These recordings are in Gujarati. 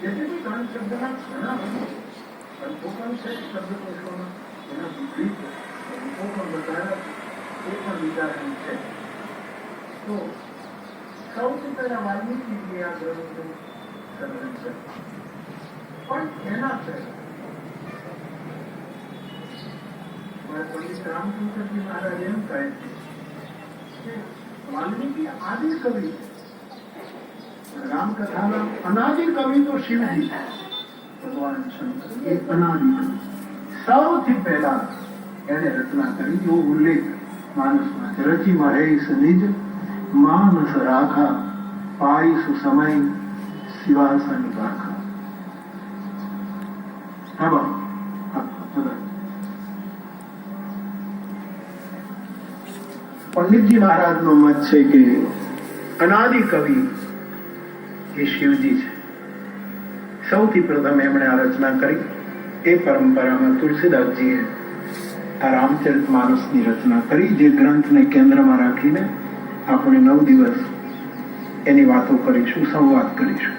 જેથી ત્રણ શબ્દના ઘણા અર્થો પણ છે શબ્દકોશોમાં, એના વિપરીત અર્થો પણ બતાવ્યા, એ પણ વિચારણી છે. તો સૌથી પહેલા વાલ્મીકીજીએ આ ગ્રંથનું સર્જન છે, પણ એના પહેલા પંડિત રામચંદ્રજી મહારાજ એમ કહે છે કે વાલ્મીકી આદિ કવિ છે. રામકથાના અનાદિ કવિ તો શિવજી, ભગવાન શંકર એ અનાદિ કવિ. સૌથી પહેલા એને રચના કરી એવો ઉલ્લેખ માનસમાં છે. રચી મહેશ નિજ માનસ રાખા, પાઈસ સમય શિવાસન રાખા. પંડિતજી મહારાજ નો મત છે કે અનાદિ કવિ એ શિવજી છે. સૌથી પ્રથમ એમણે આ રચના કરી. એ પરંપરામાં તુલસીદાસજીએ આ રામચરિતમાનસની રચના કરી, જે ગ્રંથને કેન્દ્રમાં રાખીને આપણે 9 દિવસ એની વાતો કરીશું, સંવાદ કરીશું.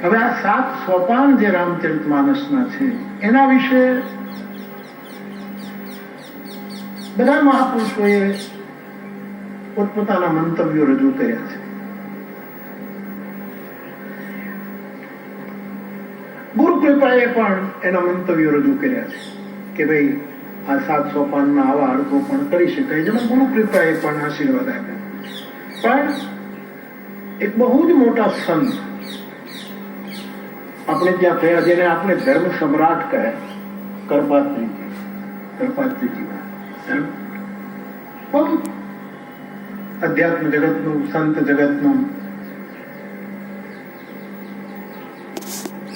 હવે આ 7 સોપાન જે રામચરિતમાનસના છે એના વિશે બધા મહાપુરુષોએ પોતપોતાના મંતવ્યો રજૂ કર્યા છે. ગુરુ કૃપાએ પણ એના મંતવ્યો રજૂ કર્યા છે કે ભાઈ આ 7 સોપાનના આવા અર્થો પણ કરી શકાય, જેમાં ગુરુ કૃપાએ પણ આશીર્વાદ આપ્યા. પણ એક બહુ જ મોટા સંત આપણે ત્યાં થયા, જેને આપણે ધર્મ સમ્રાટ કહે, કરપાત્રીજી બહુ અધ્યાત્મ જગતનું, સંત જગતનું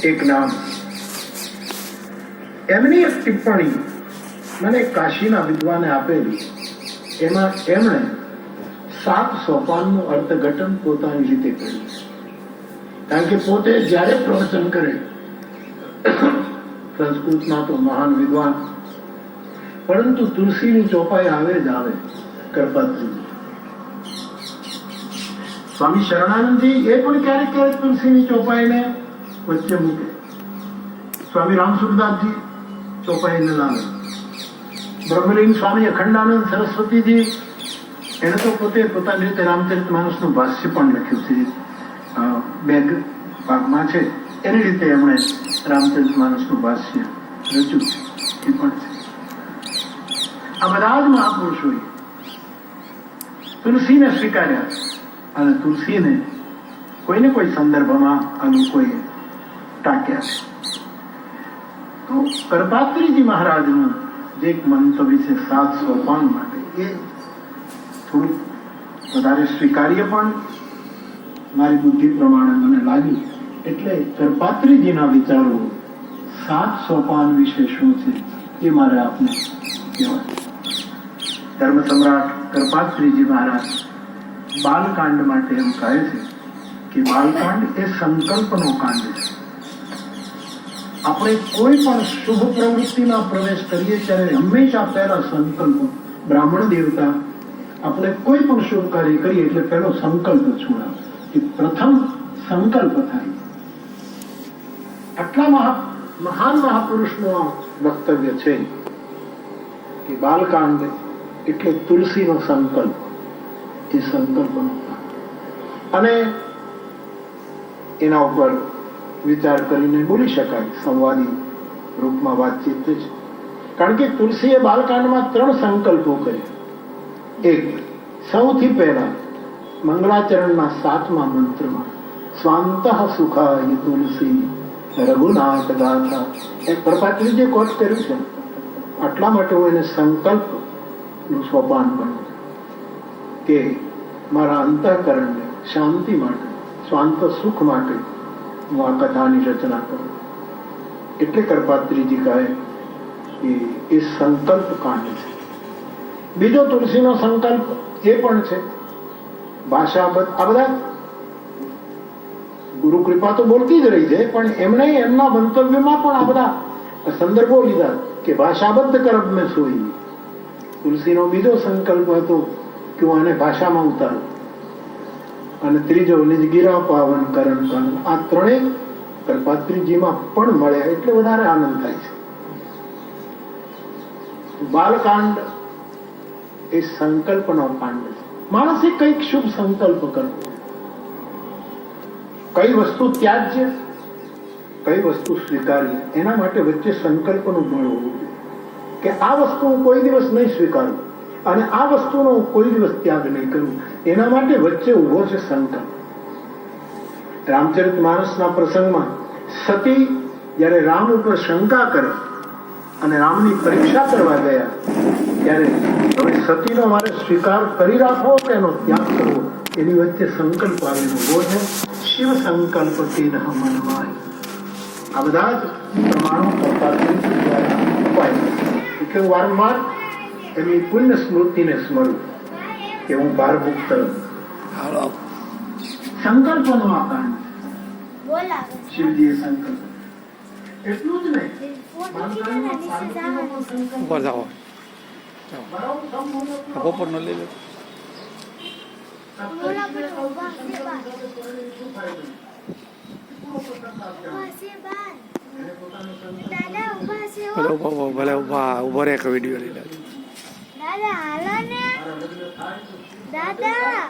એક નામ. એમની એક ટિપ્પણી મને કાશીના વિદ્વાને આપેલી. એમાં એમણે 7 સોપાનનું અર્થઘટન પોતાની રીતે કર્યું. કારણ કે પોતે જ્યારે પ્રવચન કરે, સંસ્કૃતના તો મહાન વિદ્વાન, પરંતુ તુલસીની ચોપાઈ આવે જ આવે. કરપાત્રી સ્વામી શરણાનંદજી એ પણ ક્યારેક ક્યારેક તુલસીની ચોપાઈને વચ્ચે મૂકે. સ્વામી રામસુરદાસજી ચોપાઈને લાવે. બ્રહ્મલિંગ સ્વામી અખંડાનંદ સરસ્વતીજી એને તો પોતે પોતાની રીતે રામચરિતમાનસનું ભાષ્ય પણ લખ્યું છે, 2 ભાગમાં છે. એની રીતે એમણે રામચરિતમાનસનું ભાષ્ય રચ્યું છે, એ પણ છે. આ બધા જ મહાપુરુષોએ તુલસીને સ્વીકાર્યા અને તુલસીને કોઈને કોઈ સંદર્ભમાં આ લોકોએ ટાંક્યા છે. તો કરપાત્રીજી મહારાજનું જે એક મંતવ્ય છે 7 સોપાન માટે, એ થોડુંક વધારે સ્વીકાર્ય પણ મારી બુદ્ધિ પ્રમાણે મને લાગ્યું. એટલે કરપાત્રીજીના વિચારો 7 સોપાન વિશે શું છે એ મારે આપને કહેવાય. ધર્મ સમ્રાટ કરપાત્રીજી મહારાજ બાલકાંડ માટે એમ કહે છે કે બાલકાંડ એ સંકલ્પનો કાંડ છે. આપણે કોઈ પણ શુભ પ્રવૃત્તિમાં પ્રવેશ કરીએ ત્યારે હંમેશા પહેલા સંકલ્પ, બ્રાહ્મણ દેવતા આપણે કોઈ પણ શુભ કાર્ય કરીએ એટલે પહેલો સંકલ્પ છોડાવે, કે પ્રથમ સંકલ્પ થાય. આટલા મહાન મહાપુરુષનું આ વક્તવ્ય છે કે બાલકાંડ એટલે તુલસીનો સંકલ્પ, એ સંકલ્પનો. અને એના ઉપર વિચાર કરીને બોલી શકાય, સંવાદી રૂપમાં વાતચીત છે. કારણ કે તુલસીએ બાલકાંડમાં 3 સંકલ્પો કર્યા. એક, સૌથી પહેલા મંગળાચરણના 7મા મંત્રમાં સ્વાંતઃ સુખાય તુલસી રઘુનાથ ગાથા, એ કરપાત્રીજીએ કોટ કર્યું છે. આટલા માટે હું એને સંકલ્પનું સોપાન બન્યું કે મારા અંતઃકરણને શાંતિ માટે, સ્વાંત સુખ માટે હું આ કથાની રચના કરું. એટલે કરપાત્રીજી કહે કે એ સંકલ્પ કાંડ છે. બીજો તુલસીનો સંકલ્પ એ પણ છે ભાષાબદ્ધ. આ બધા ગુરુ કૃપા તો બોલતી જ રહી છે, પણ એમણે એમના મંતવ્યમાં પણ આ બધા સંદર્ભો લીધા કે ભાષાબદ્ધ કરબ મેં સોઈ. તુલસીનો બીજો સંકલ્પ હતો કે હું આને ભાષામાં ઉતારું. અને ત્રીજો નિજગીરા પાવન કરણ કાંડ. આ ત્રણેય કલ્પાત્રીજીમાં પણ મળ્યા એટલે વધારે આનંદ થાય છે. બાલકાંડ એ સંકલ્પનો કાંડ છે. માણસે કંઈક શુભ સંકલ્પ કરવો, કઈ વસ્તુ ત્યાજ્ય, કઈ વસ્તુ સ્વીકાર્ય, એના માટે વચ્ચે સંકલ્પનું બળ હોવું જોઈએ કે આ વસ્તુ હું કોઈ દિવસ નહીં સ્વીકારું અને આ વસ્તુનો હું કોઈ દિવસ ત્યાગ નહીં કરું. એના માટે વચ્ચે ઉભો છે સંકલ્પ. રામચરિતમાનસના પ્રસંગમાં સતી જ્યારે રામ ઉપર શંકા કરે અને રામની પરીક્ષા કરવા ગયા ત્યારે હવે સતીનો મારે સ્વીકાર કરી રાખવો કે એનો ત્યાગ કરવો, એની વચ્ચે સંકલ્પ આવેલો ઉભો છે. શિવ સંકલ્પ તેન મનમાય. આ બધા જ પ્રમાણો કલ્પાત્રી દ્વારા ઉપાય. એટલે હું વારંવાર એમની પુણ્ય સ્મૃતિને સ્મરું કે હું ભારભુક્ત સંકલ્પનો આ કાંડ. શિવજીએ સંકલ્પ એટલું જ નહીં, ઉપર જાઓ બપોરનો લઈ લો. ભલે ઉભા રે વિડીયો લઈ લે. દાદા હાલો ને દાદા.